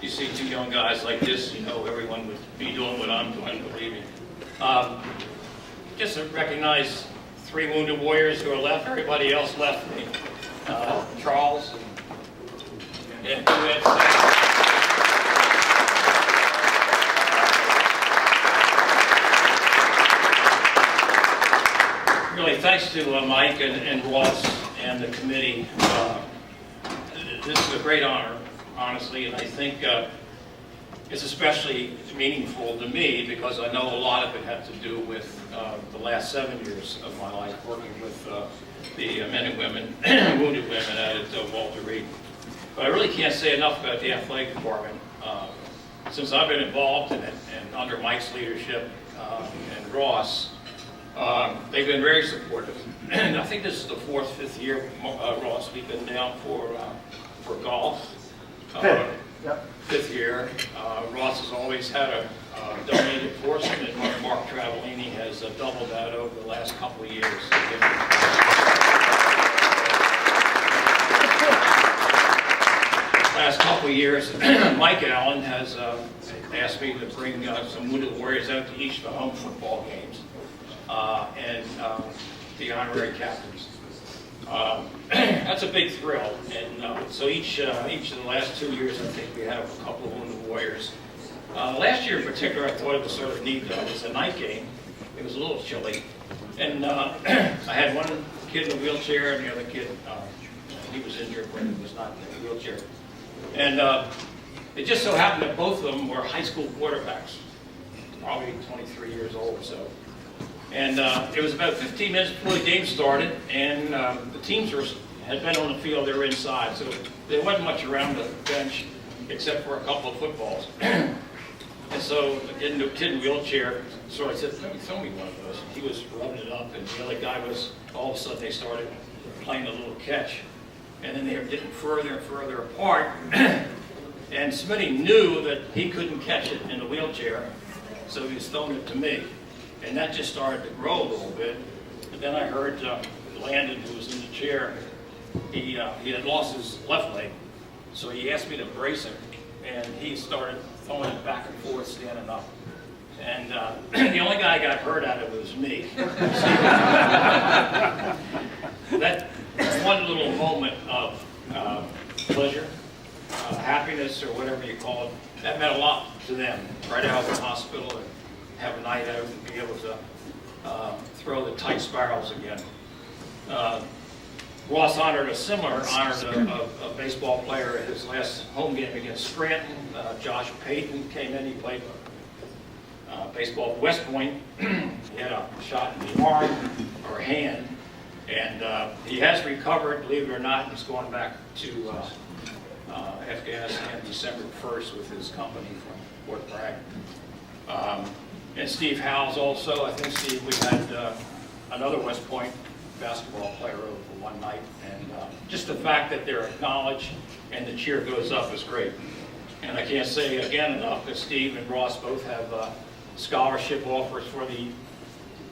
you see two young guys like this, you know everyone would be doing what I'm doing, believe me. Just to recognize 3 wounded warriors who are left. Everybody else left me. Charles and really, thanks to Mike and Ross and the committee. This is a great honor, honestly, and I think it's especially meaningful to me because I know a lot of it had to do with the last 7 years of my life working with the men and women, wounded women at Walter Reed. But I really can't say enough about the athletic department. Since I've been involved in it and under Mike's leadership and Ross, they've been very supportive. And I think this is the 4th, 5th year, Ross, we've been down for golf. Yep. 5th year. Ross has always had a donated portion, and Mark Travellini has doubled that over the last couple of years. Last couple of years, Mike Allen has asked me to bring some wounded warriors out to each of the home football games and the honorary captains. That's a big thrill, and so each of the last 2 years, I think we have a couple of wounded warriors. Last year in particular, I thought it was sort of neat. It was a night game. It was a little chilly, and I had one kid in a wheelchair, and the other kid, he was injured, but he was not in a wheelchair. And it just so happened that both of them were high school quarterbacks, probably 23 years old or so. And it was about 15 minutes before the game started, and the teams had been on the field. They were inside, so there wasn't much around the bench except for a couple of footballs. And so the kid in the wheelchair sort of said, "Let me throw me one of those." He was rubbing it up, and the other guy was, all of a sudden they started playing a little catch. And then they were getting further and further apart. And Smitty knew that he couldn't catch it in the wheelchair, so he was throwing it to me. And that just started to grow a little bit. But then I heard Landon, who was in the chair, he had lost his left leg. So he asked me to brace him. And he started throwing it back and forth, standing up. And the only guy I got hurt at it was me. That one little moment of pleasure, happiness, or whatever you call it, that meant a lot to them. Right out of the hospital and have a night out and be able to throw the tight spirals again. Ross honored a similar honor to a baseball player at his last home game against Scranton. Josh Payton came in. He played baseball at West Point. He had a shot in the arm or hand, and he has recovered, believe it or not. He's going back to Afghanistan December 1st with his company from Fort Bragg. And Steve Howes also. I think, Steve, we had another West Point basketball player over one night, and just the fact that they're acknowledged and the cheer goes up is great. And I can't say again enough that Steve and Ross both have scholarship offers for the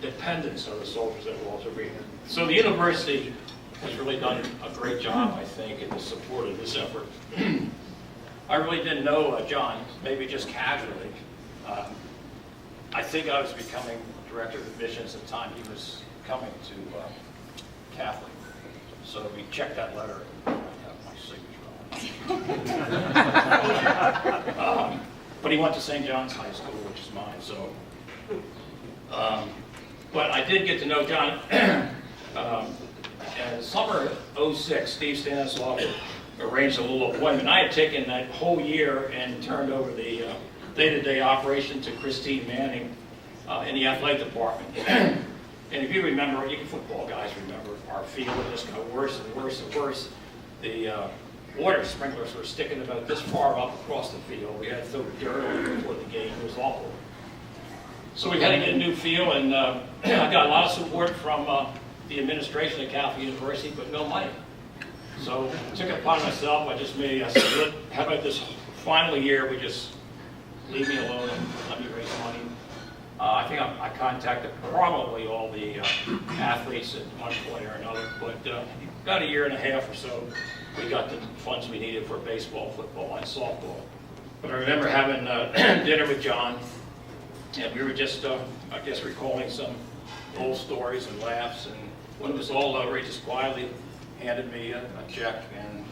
dependents of the soldiers at Walter Reed. So the university has really done a great job, I think, in the support of this effort. I really didn't know John, maybe just casually. I think I was becoming director of admissions at the time he was coming to Catholic. So we checked that letter and I have my signature on it. But he went to St. John's High School, which is mine. So, but I did get to know John. In summer of '06, Steve Stanislaw arranged a little appointment. I had taken that whole year and turned over the day-to-day operation to Christine Manning in the athletic department. And if you remember, you football guys remember, our field just got worse and worse and worse. The water sprinklers were sticking about this far up across the field. We had to throw dirt over before the game. It was awful. So we had to get a new field, and I got a lot of support from the administration at Catholic University, but no money. So I took it upon myself. I said, look, how about this final year, we just leave me alone and let me raise money. I think I contacted probably all the athletes at one point or another, but about a year and a half or so, we got the funds we needed for baseball, football, and softball. But I remember having dinner with John, and we were just, I guess, recalling some old stories and laughs. And when it was all over, he just quietly handed me a check and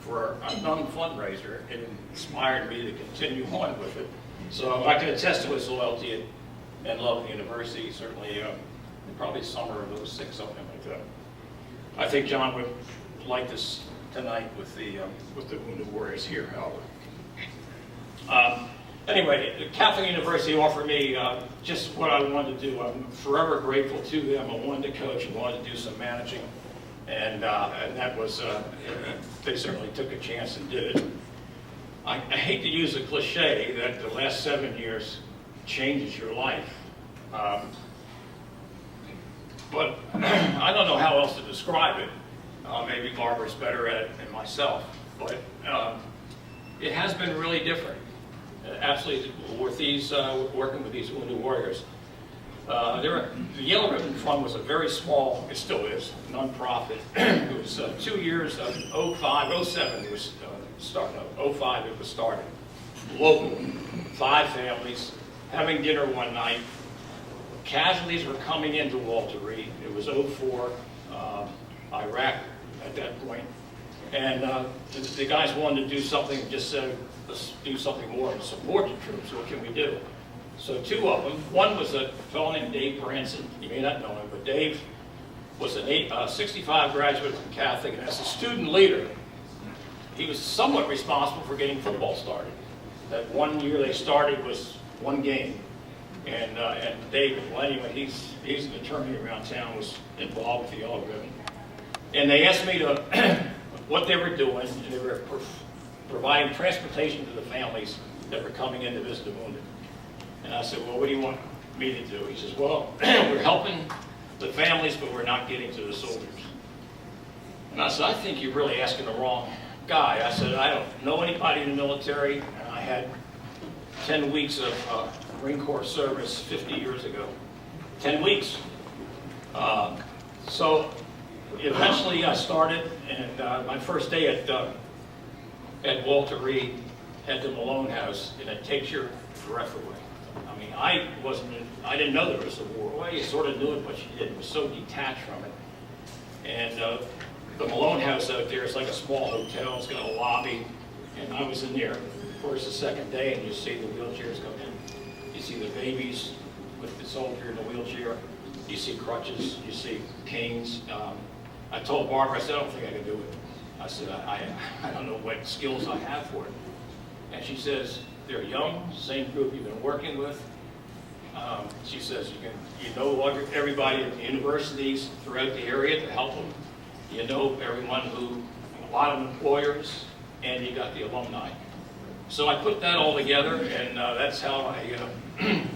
for a non-fundraiser. It inspired me to continue on with it. So I can attest to his loyalty and love of the university, certainly probably summer of '06, something like that. I think John would like this tonight with the Wounded Warriors here, however. Anyway, the Catholic University offered me just what I wanted to do. I'm forever grateful to them. I wanted to coach and wanted to do some managing, and that was, they certainly took a chance and did it. I hate to use a cliche that the last 7 years changes your life, but I don't know how else to describe it. Maybe Barbara's better at it than myself, but it has been really different. Absolutely, with these working with these Wounded Warriors. The Yellow Ribbon Fund was a very small, it still is, nonprofit. It was 2 years, 05, 07 it was started, 05 it was started. Local, 5 families, having dinner one night. Casualties were coming into Walter Reed. It was 04, Iraq at that point. And the guys wanted to do something, just said, let's do something more to support the troops. What can we do? So 2 of them. One was a fellow named Dave Branson. You may not know him, but Dave was a 65 graduate from Catholic, and as a student leader, he was somewhat responsible for getting football started. That 1 year they started was 1 game. And Dave, well, anyway, he's an attorney around town, was involved with the Yellow Ribbon. And they asked me to, what they were doing, and they were providing transportation to the families that were coming in to visit the wounded. And I said, well, what do you want me to do? He says, well, we're helping the families, but we're not getting to the soldiers. And I said, I think you're really asking the wrong guy. I said, I don't know anybody in the military, and I had 10 weeks of Marine Corps service 50 years ago. 10 weeks. So eventually I started, and my first day at Walter Reed at the Malone House, and it takes your breath away. I mean, I didn't know there was a war. Well, you sort of knew it, but you didn't. It was so detached from it. And the Malone House out there is like a small hotel. It's got a lobby, and I was in there first or second day, and you see the wheelchairs come in. You see the babies with the soldier in the wheelchair. You see crutches. You see canes. I told Barbara, I said, I don't think I can do it. I said, I don't know what skills I have for it. And she says, they're young, same group you've been working with. She says, you know everybody at the universities throughout the area to help them. You know everyone a lot of employers, and you got the alumni. So I put that all together, and that's how I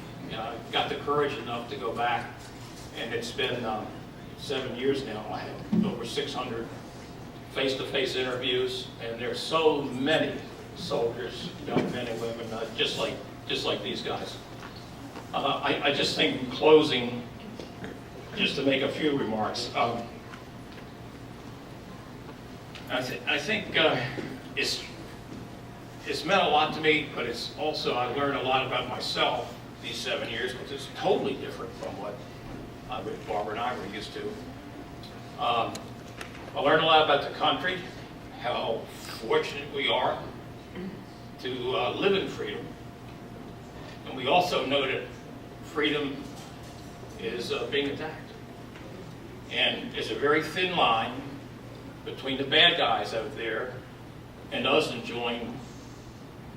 got the courage enough to go back. And it's been 7 years now. I have over 600 face-to-face interviews, and there's so many soldiers, young men and women, just like these guys. I just think in closing, just to make a few remarks, I think it's meant a lot to me, but it's also, I learned a lot about myself these 7 years, which is totally different from what Barbara and I were used to. I learned a lot about the country, how fortunate we are to live in freedom. And we also know that freedom is being attacked. And there's a very thin line between the bad guys out there and us enjoying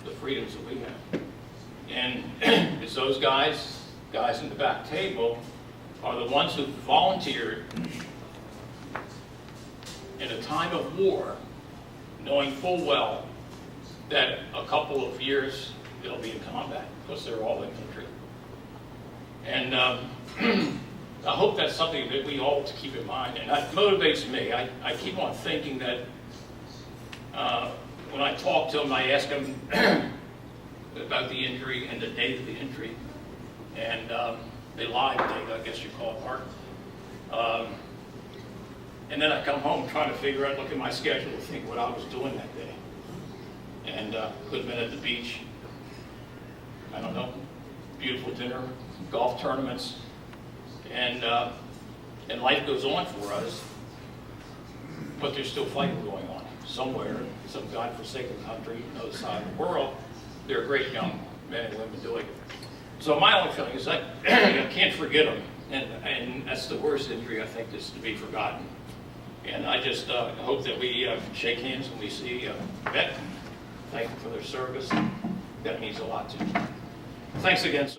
the freedoms that we have. And it's those guys in the back table, are the ones who volunteered in a time of war, knowing full well that a couple of years they'll be in combat because they're all infantry. And I hope that's something that we all to keep in mind, and that motivates me. I keep on thinking that when I talk to them, I ask them about the injury and the date of the injury, and they lie the date, I guess you call it, Mark. And then I come home trying to figure out, look at my schedule, and think what I was doing that day. And and could have been at the beach. I don't know, beautiful dinner, golf tournaments, and life goes on for us, but there's still fighting going on somewhere, in some godforsaken country, another side of the world. There are great young men and women doing it. So my only feeling is that I can't forget them, and that's the worst injury I think is to be forgotten. And I just hope that we shake hands when we see vet, thank them for their service. That means a lot to me. Thanks again.